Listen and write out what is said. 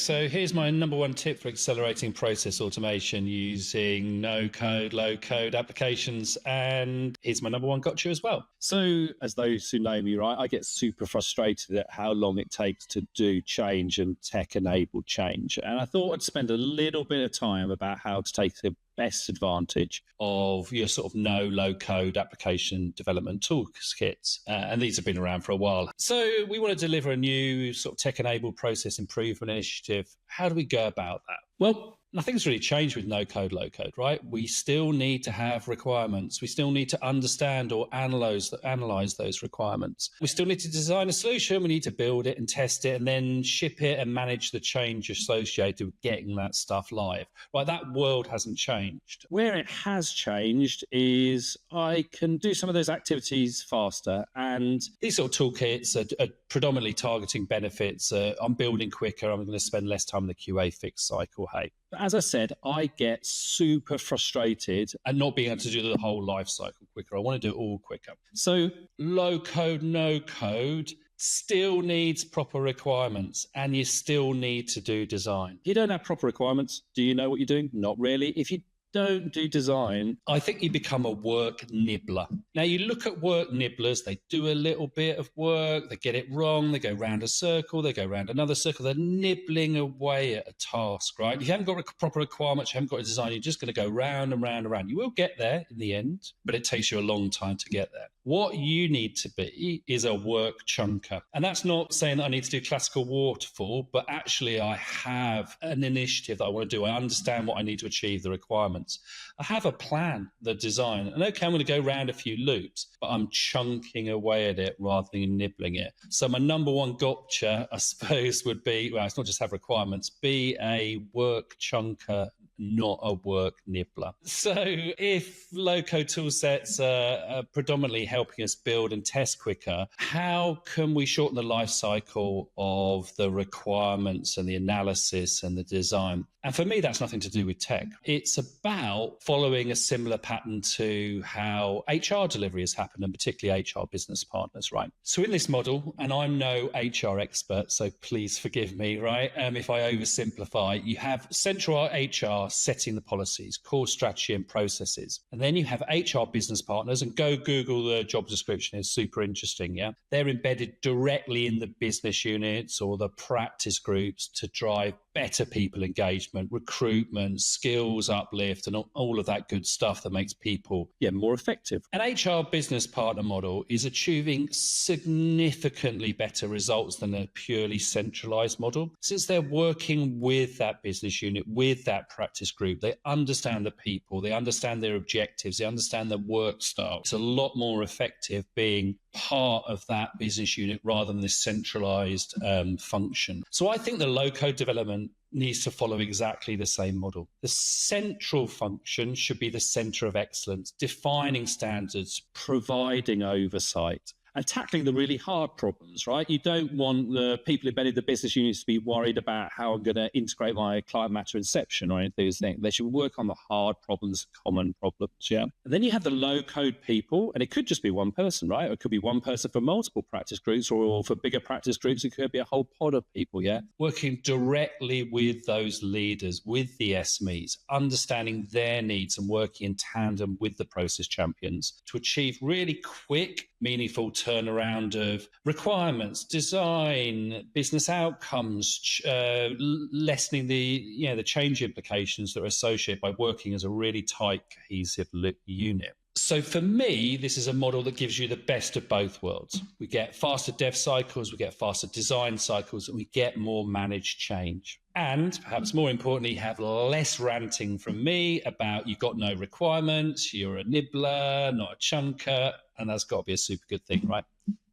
So here's my number one tip for accelerating process automation using no code, low code applications. And here's my number one gotcha as well. So as those who know me, right, I get super frustrated at how long it takes to do change and tech enabled change. And I thought I'd spend a little bit of time about how to take the best advantage of your sort of no low code application development toolkits. And these have been around for a while. So we want to deliver a new sort of tech enabled process improvement initiative. How do we go about that? Well, nothing's really changed with no code, low code, right? We still need to have requirements. We still need to understand or analyze those requirements. We still need to design a solution. We need to build it and test it and then ship it and manage the change associated with getting that stuff live, right? That world hasn't changed. Where it has changed is I can do some of those activities faster. And these sort of toolkits are predominantly targeting benefits. I'm building quicker. I'm going to spend less time in the QA fix cycle. Hey. But as I said, I get super frustrated at not being able to do the whole life cycle quicker. I want to do it all quicker. So low code, no code still needs proper requirements, and you still need to do design. If you don't have proper requirements, do you know what you're doing? Not really. If you don't do design, I think you become a work nibbler. Now, you look at work nibblers, they do a little bit of work, they get it wrong, they go round a circle, they go round another circle, they're nibbling away at a task, right? If you haven't got proper requirements, you haven't got a design, you're just going to go round and round and round. You will get there in the end, but it takes you a long time to get there. What you need to be is a work chunker. And that's not saying that I need to do classical waterfall, but actually I have an initiative that I want to do. I understand what I need to achieve, the requirements. I have a plan, the design. And okay, I'm going to go round a few loops, but I'm chunking away at it rather than nibbling it. So my number one gotcha, I suppose, would be, well, it's not just have requirements, be a work chunker, not a work nibbler. So if low-code tool sets are predominantly helping us build and test quicker, how can we shorten the life cycle of the requirements and the analysis and the design? And for me, that's nothing to do with tech. It's about following a similar pattern to how HR delivery has happened, and particularly HR business partners, right? So in this model, and I'm no HR expert, so please forgive me, right? If I oversimplify, you have central HR setting the policies, core strategy and processes. And then you have HR business partners, and go Google the job description, is super interesting, yeah? They're embedded directly in the business units or the practice groups to drive better people engagement, recruitment, skills uplift, and all of that good stuff that makes people more effective. An HR business partner model is achieving significantly better results than a purely centralized model. Since they're working with that business unit, with that practice group, they understand the people, they understand their objectives, they understand their work style. It's a lot more effective being part of that business unit rather than this centralized function. So I think the low-code development needs to follow exactly the same model. The central function should be the center of excellence, defining standards, providing oversight, and tackling the really hard problems, right? You don't want the people embedded in the business units to be worried about how I'm going to integrate my client matter inception or anything. They should work on the hard problems, common problems, yeah? And then you have the low-code people, and it could just be one person, right? Or it could be one person for multiple practice groups, or for bigger practice groups, it could be a whole pod of people, yeah? Working directly with those leaders, with the SMEs, understanding their needs and working in tandem with the process champions to achieve really quick, meaningful turnaround of requirements, design, business outcomes, lessening the change implications that are associated by working as a really tight, cohesive unit. So for me, this is a model that gives you the best of both worlds. We get faster dev cycles, we get faster design cycles, and we get more managed change. And perhaps more importantly, have less ranting from me about you've got no requirements, you're a nibbler, not a chunker, and that's got to be a super good thing, right?